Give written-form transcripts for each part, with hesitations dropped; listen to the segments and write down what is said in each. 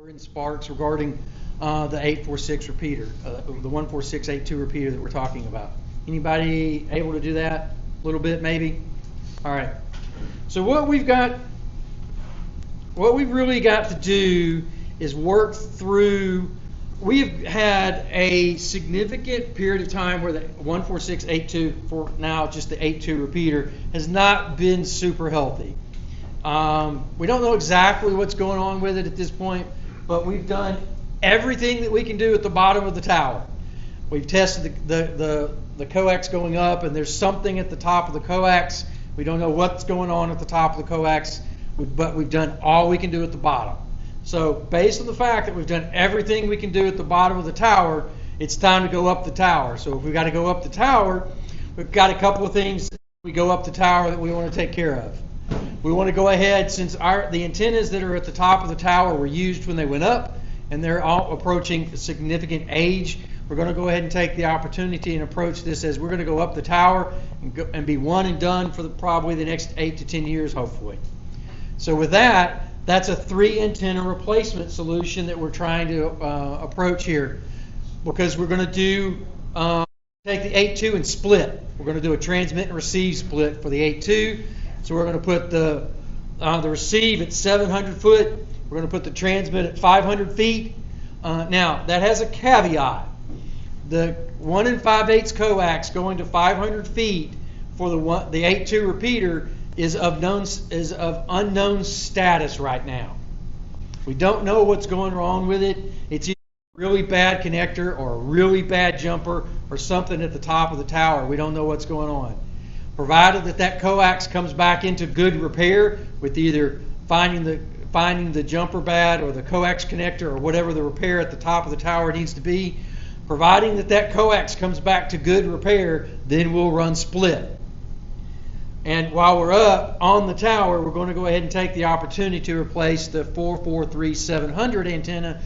We're in Sparks regarding the 846 repeater, the 14682 repeater that we're talking about. Anybody able to do that? A little bit, maybe? All right. So what we've really got to do is work through. We've had a significant period of time where the 14682, for now just the 82 repeater, has not been super healthy. We don't know exactly what's going on with it at this point, but we've done everything that we can do at the bottom of the tower. We've tested the coax going up, and there's something at the top of the coax. We don't know what's going on at the top of the coax, but we've done all we can do at the bottom. So based on the fact that we've done everything we can do at the bottom of the tower, it's time to go up the tower. So if we've got to go up the tower, we've got a couple of things we go up the tower that we want to take care of. We want to go ahead, since the antennas that are at the top of the tower were used when they went up, and they're all approaching significant age, we're going to go ahead and take the opportunity and approach this as we're going to go up the tower and be one and done for probably the next 8 to 10 years, hopefully. So with that, that's a 3 antenna replacement solution that we're trying to approach here, because we're going to do take the 8.2 and split. We're going to do a transmit and receive split for the 8.2. So we're going to put the receive at 700 foot. We're going to put the transmit at 500 feet. Now, that has a caveat. The 1 5/8 coax going to 500 feet for the 8.2 repeater is of unknown status right now. We don't know what's going wrong with it. It's either a really bad connector or a really bad jumper or something at the top of the tower. We don't know what's going on. Provided that coax comes back into good repair with either finding the jumper bad or the coax connector or whatever the repair at the top of the tower needs to be, providing that coax comes back to good repair, then we'll run split. And while we're up on the tower, we're going to go ahead and take the opportunity to replace the 443-700 antenna.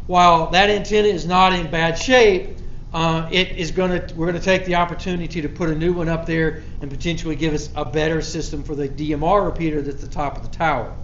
While that antenna is not in bad shape, we're going to take the opportunity to put a new one up there and potentially give us a better system for the DMR repeater that's at the top of the tower.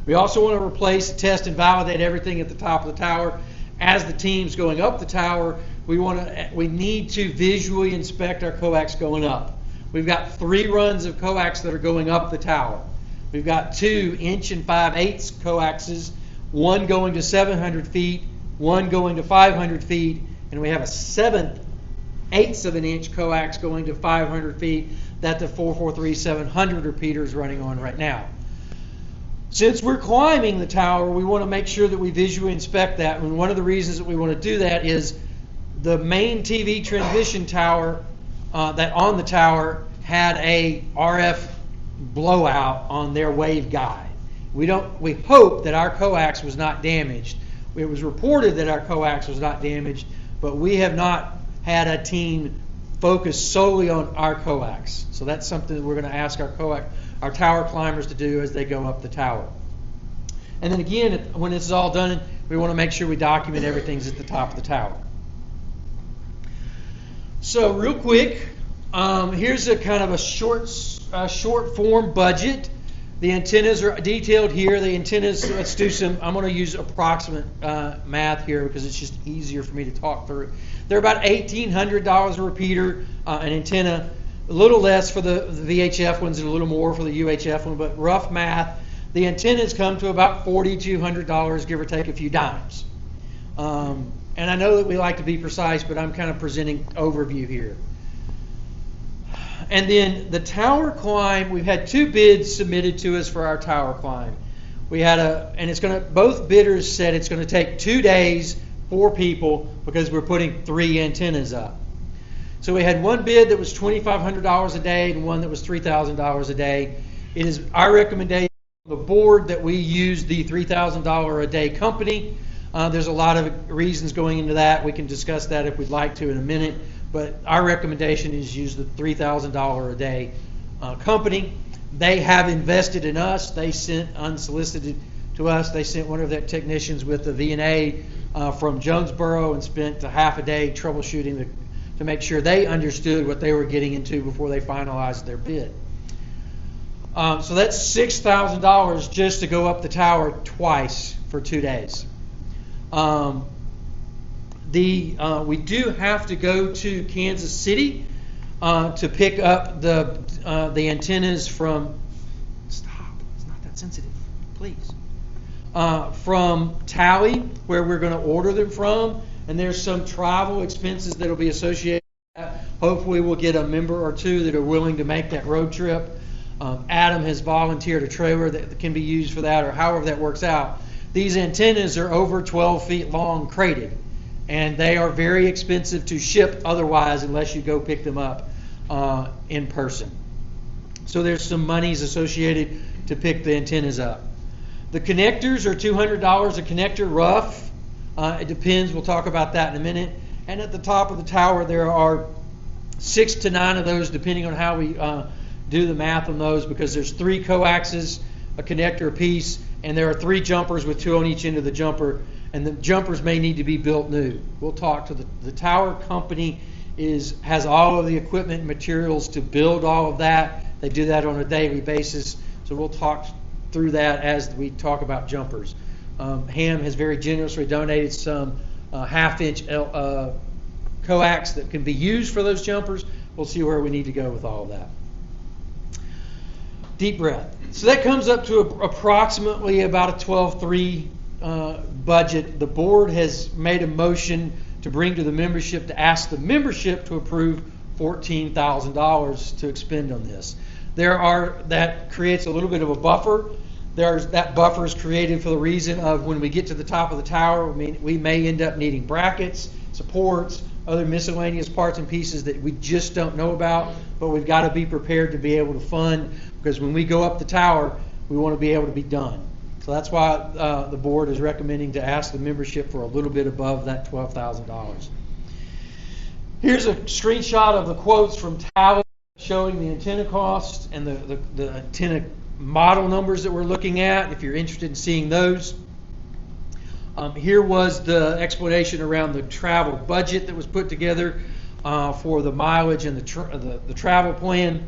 We also want to replace, test, and validate everything at the top of the tower. As the team's going up the tower, we need to visually inspect our coax going up. We've got 3 runs of coax that are going up the tower. We've got 2 inch and 5/8 coaxes, one going to 700 feet, one going to 500 feet, and we have a 7/8 of an inch coax going to 500 feet that the 443-700 repeater is running on right now. Since we're climbing the tower, we want to make sure that we visually inspect that. And one of the reasons that we want to do that is the main TV transmission tower that on the tower had a RF blowout on their wave guide. We hope that our coax was not damaged. It was reported that our coax was not damaged, but we have not had a team focus solely on our coax. So that's something that we're going to ask our tower climbers to do as they go up the tower. And then again, when this is all done, we want to make sure we document everything's at the top of the tower. So real quick, here's a kind of a short form budget. The antennas are detailed here. The antennas, I'm going to use approximate math here because it's just easier for me to talk through. They're about $1,800 a repeater, an antenna, a little less for the VHF ones and a little more for the UHF one, but rough math, the antennas come to about $4,200, give or take a few dimes. And I know that we like to be precise, but I'm kind of presenting overview here. And then the tower climb, we've had 2 bids submitted to us for our tower climb. We had both bidders said it's going to take 2 days, 4 people, because we're putting 3 antennas up. So we had one bid that was $2,500 a day and one that was $3,000 a day. It is our recommendation on the board that we use the $3,000 a day company. There's a lot of reasons going into that. We can discuss that if we'd like to in a minute. But our recommendation is use the $3,000 a day company. They have invested in us. They sent unsolicited to us. They sent one of their technicians with the VNA from Jonesboro and spent a half a day troubleshooting to make sure they understood what they were getting into before they finalized their bid. So that's $6,000 just to go up the tower twice for 2 days. We do have to go to Kansas City to pick up the antennas from. Stop! It's not that sensitive. Please. From Tally, where we're going to order them from, and there's some travel expenses that will be associated with that. Hopefully, we'll get a member or two that are willing to make that road trip. Adam has volunteered a trailer that can be used for that, or however that works out. These antennas are over 12 feet long, crated, and they are very expensive to ship otherwise unless you go pick them up in person. So there's some monies associated to pick the antennas up. The connectors are $200 a connector, rough. It depends. We'll talk about that in a minute. And at the top of the tower, there are 6 to 9 of those, depending on how we do the math on those, because there's 3 coaxes, a connector apiece, and there are 3 jumpers with 2 on each end of the jumper, and the jumpers may need to be built new. We'll talk to the tower company has all of the equipment and materials to build all of that. They do that on a daily basis, so we'll talk through that as we talk about jumpers. Ham has very generously donated some half-inch coax that can be used for those jumpers. We'll see where we need to go with all of that. Deep breath. So that comes up to approximately about a 12.3 budget. The board has made a motion to bring to the membership to ask the membership to approve $14,000 to expend on this. That creates a little bit of a buffer. That buffer is created for the reason of when we get to the top of the tower, we may end up needing brackets, supports, other miscellaneous parts and pieces that we just don't know about, but we've got to be prepared to be able to fund, because when we go up the tower, we want to be able to be done. So that's why the board is recommending to ask the membership for a little bit above that $12,000. Here's a screenshot of the quotes from Tally showing the antenna cost and the antenna model numbers that we're looking at, if you're interested in seeing those. Here was the explanation around the travel budget that was put together for the mileage and the travel plan,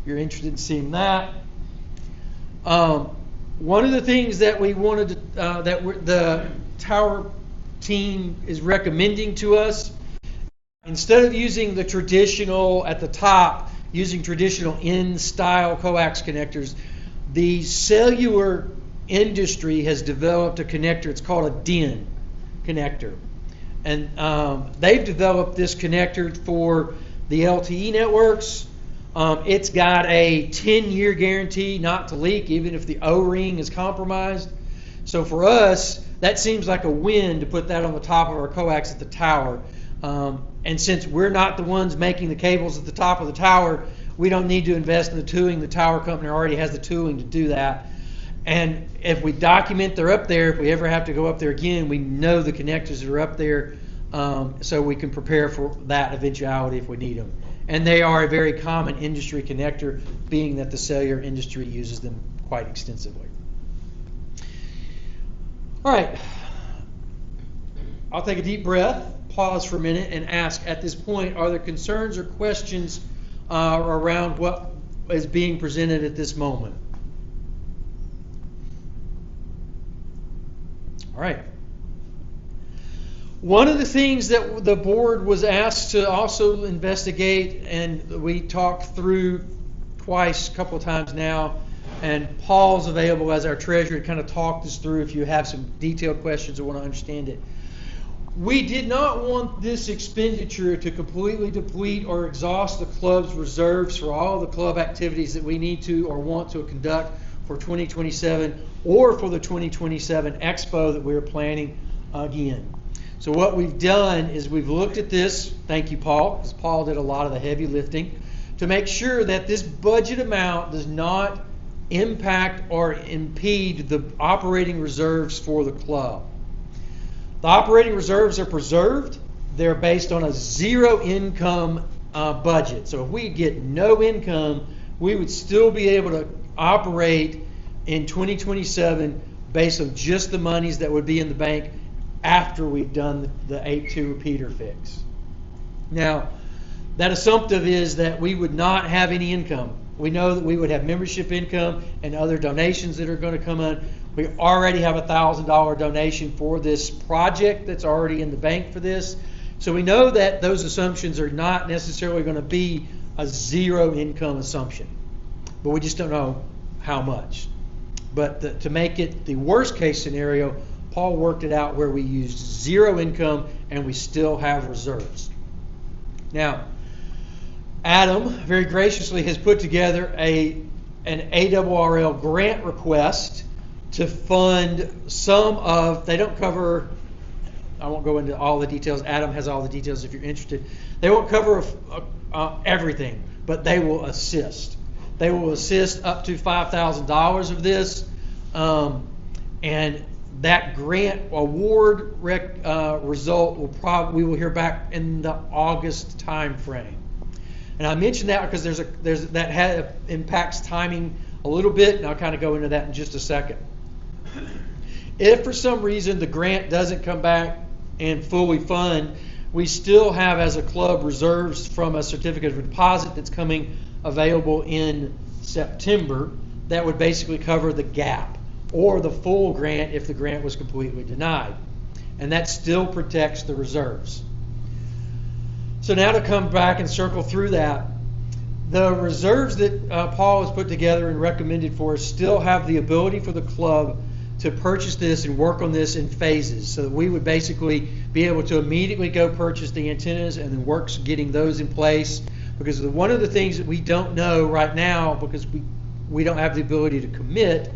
if you're interested in seeing that. One of the things that we wanted to, the tower team is recommending to us, instead of using the traditional at the top, using traditional in-style coax connectors, the cellular industry has developed a connector. It's called a DIN connector. And they've developed this connector for the LTE networks. It's got a 10-year guarantee not to leak, even if the O-ring is compromised. So for us, that seems like a win to put that on the top of our coax at the tower. And since we're not the ones making the cables at the top of the tower, we don't need to invest in the tooling. The tower company already has the tooling to do that. And if we document they're up there, if we ever have to go up there again, we know the connectors that are up there, so we can prepare for that eventuality if we need them. And they are a very common industry connector, being that the cellular industry uses them quite extensively. All right. I'll take a deep breath, pause for a minute, and ask at this point, are there concerns or questions around what is being presented at this moment? All right. One of the things that the board was asked to also investigate, and we talked through twice, a couple of times now, and Paul's available as our treasurer to kind of talk this through if you have some detailed questions or want to understand it. We did not want this expenditure to completely deplete or exhaust the club's reserves for all the club activities that we need to or want to conduct for 2027 or for the 2027 Expo that we're planning again. So what we've done is we've looked at this, thank you Paul, because Paul did a lot of the heavy lifting, to make sure that this budget amount does not impact or impede the operating reserves for the club. The operating reserves are preserved. They're based on a zero income budget. So if we get no income, we would still be able to operate in 2027 based on just the monies that would be in the bank after we've done the 8.2 repeater fix. Now, that assumptive is that we would not have any income. We know that we would have membership income and other donations that are going to come in. We already have a $1,000 donation for this project that's already in the bank for this. So we know that those assumptions are not necessarily going to be a zero income assumption, but we just don't know how much. But to make it the worst case scenario, Paul worked it out where we used zero income and we still have reserves. Now, Adam very graciously has put together an ARRL grant request to fund some of, they don't cover, I won't go into all the details. Adam has all the details if you're interested. They won't cover everything, but they will assist. They will assist up to $5,000 of this, and that grant award result we will hear back in the August time frame. And I mention that because that impacts timing a little bit, and I'll kind of go into that in just a second. If for some reason the grant doesn't come back and fully fund, we still have as a club reserves from a certificate of deposit that's coming available in September that would basically cover the gap or the full grant if the grant was completely denied. And that still protects the reserves. So now to come back and circle through that, the reserves that Paul has put together and recommended for us still have the ability for the club to purchase this and work on this in phases, so that we would basically be able to immediately go purchase the antennas and then work getting those in place. Because one of the things that we don't know right now, because we don't have the ability to commit,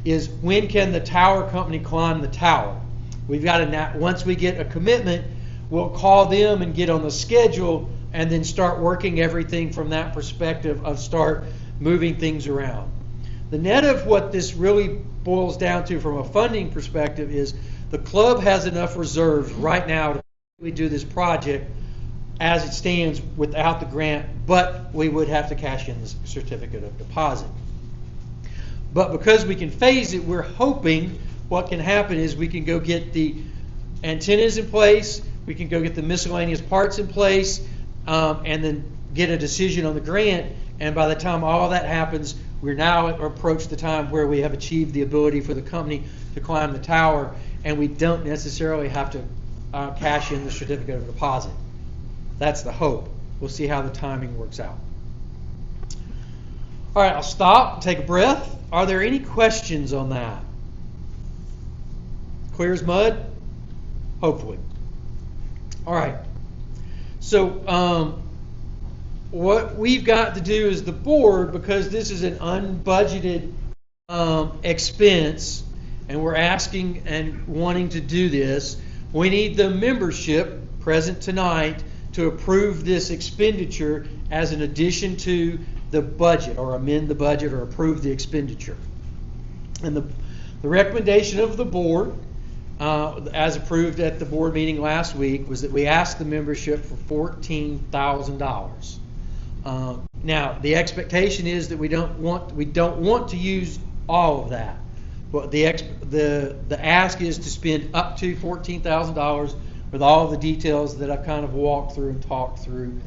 is when can the tower company climb the tower. We've got to, once we get a commitment, we'll call them and get on the schedule and then start working everything from that perspective of start moving things around. The net of what this really boils down to from a funding perspective is the club has enough reserves right now to do this project as it stands without the grant, but we would have to cash in the certificate of deposit. But because we can phase it, we're hoping what can happen is we can go get the antennas in place, we can go get the miscellaneous parts in place, and then get a decision on the grant. And by the time all of that happens, we're now approached the time where we have achieved the ability for the company to climb the tower, and we don't necessarily have to cash in the certificate of deposit. That's the hope. We'll see how the timing works out. All right, I'll stop, take a breath. Are there any questions on that? Clear as mud? Hopefully. All right. So what we've got to do as the board, because this is an unbudgeted expense, and we're asking and wanting to do this, we need the membership present tonight to approve this expenditure as an addition to the budget, or amend the budget, or approve the expenditure. And the recommendation of the board, as approved at the board meeting last week, was that we asked the membership for $14,000. Now, the expectation is that we don't want to use all of that. But the ask is to spend up to $14,000 with all the details that I've kind of walked through and talked through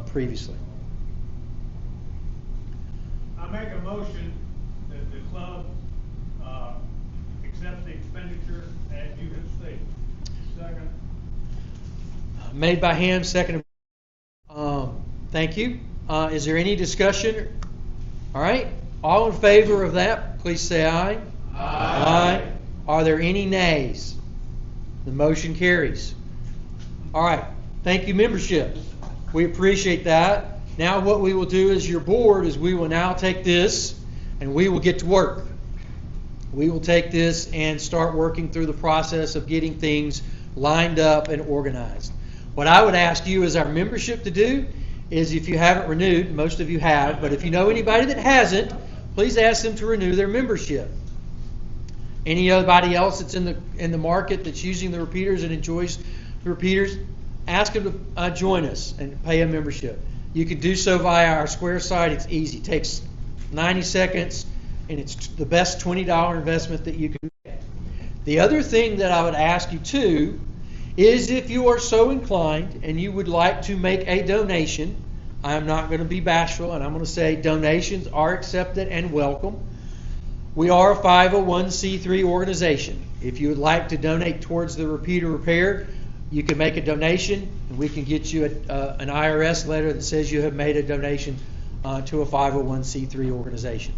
previously. I make a motion that the club accepts the expenditure as you have stated. Second. Made by Ham, seconded. Thank you. Is there any discussion? All right. All in favor of that, please say aye. Aye. Aye. Are there any nays? The motion carries. All right. Thank you, membership. We appreciate that. Now what we will do as your board is we will now take this and we will get to work. We will take this and start working through the process of getting things lined up and organized. What I would ask you as our membership to do is, if you haven't renewed, most of you have, but if you know anybody that hasn't, please ask them to renew their membership. Anybody else that's in the market that's using the repeaters and enjoys the repeaters, ask them to join us and pay a membership. You can do so via our Square site. It's easy. It takes 90 seconds, and it's the best $20 investment that you can get. The other thing that I would ask you too is, if you are so inclined and you would like to make a donation I'm not going to be bashful, and I'm going to say donations are accepted and welcome. We are a 501c3 organization. If you would like to donate towards the repeater repair, you can make a donation, and we can get you an IRS letter that says you have made a donation to a 501c3 organization.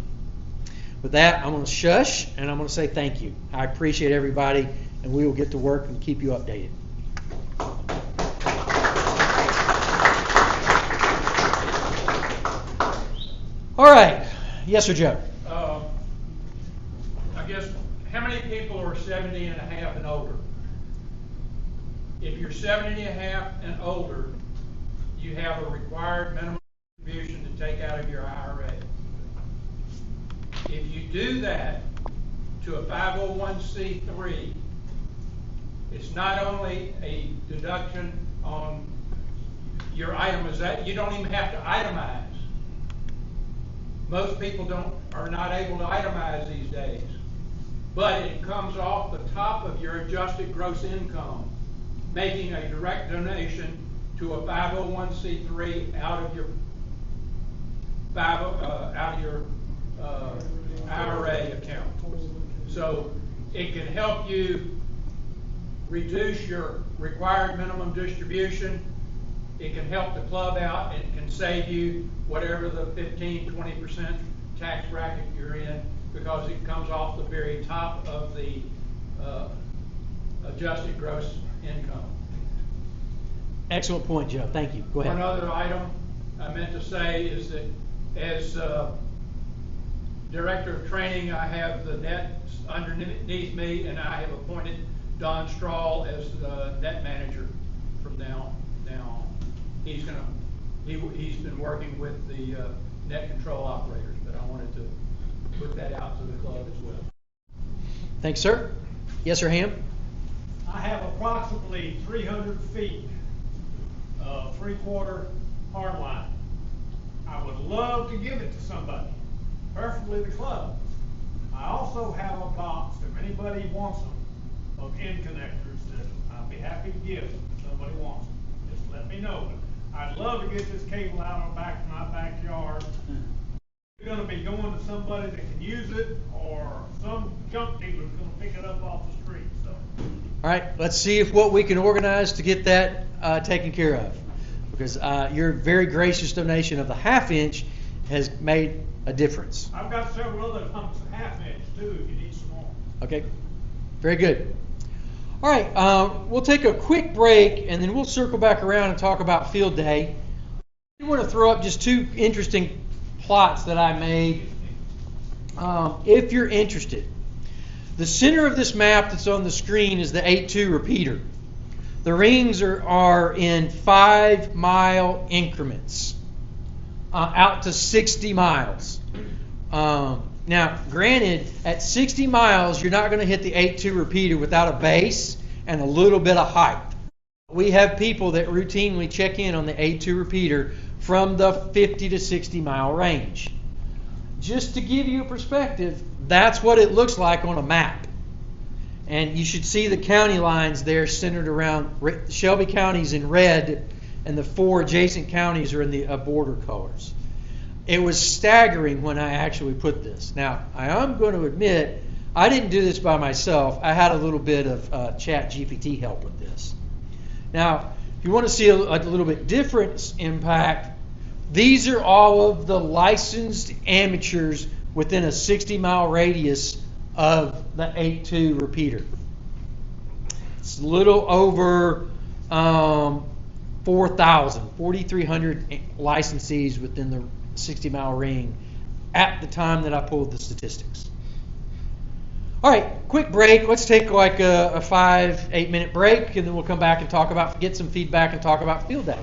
With that, I'm going to shush, and I'm going to say thank you. I appreciate everybody, and we will get to work and keep you updated. All right. Yes, sir, Joe? I guess, how many people are 70 and a half and older? If you're 70 and a half and older, you have a required minimum contribution to take out of your IRA. If you do that to a 501c3, it's not only a deduction on your itemization, you don't even have to itemize. Most people are not able to itemize these days. But it comes off the top of your adjusted gross income, making a direct donation to a 501c3 out of your IRA account. So it can help you reduce your required minimum distribution. It can help the club out, and it can save you whatever the 15-20% tax bracket you're in, because it comes off the very top of the adjusted gross income. Excellent point, Joe. Thank you. Go ahead. One other item I meant to say is that as Director of Training, I have the net underneath me, and I have appointed Don Strahl as the net manager from now on. He's been working with the net control operators, but I wanted to put that out to the club as well. Thanks, sir. Yes, sir, Ham? I have approximately 300 feet of 3/4 hard line. I would love to give it to somebody, preferably the club. I also have a box, if anybody wants them, of end connectors that I'd be happy to give if somebody wants them. Just let me know. I'd love to get this cable out of my backyard. It's going to be going to somebody that can use it, or some junk dealer's going to pick it up off the street. So. All right, let's see if what we can organize to get that taken care of. Because your very gracious donation of the 1/2 inch has made a difference. I've got several other humps of 1/2 inch too, if you need some more. Okay, very good. All right, we'll take a quick break, and then we'll circle back around and talk about field day. I want to throw up just 2 interesting plots that I made. If you're interested, the center of this map that's on the screen is the 8-2 repeater. The rings are in 5-mile increments, out to 60 miles. Now, granted, at 60 miles, you're not going to hit the 8-2 repeater without a base and a little bit of height. We have people that routinely check in on the 8-2 repeater from the 50 to 60 mile range. Just to give you a perspective, that's what it looks like on a map. And you should see the county lines there centered around Shelby County's in red, and the 4 adjacent counties are in the border colors. It was staggering when I actually put this. Now, I am going to admit, I didn't do this by myself. I had a little bit of Chat GPT help with this. Now, if you want to see a little bit different impact, these are all of the licensed amateurs within a 60-mile radius of the 8-2 repeater. It's a little over 4,300 licensees within the 60-mile ring at the time that I pulled the statistics. All right, quick break. Let's take like a 5-8 minute break, and then we'll come back and get some feedback and talk about field day.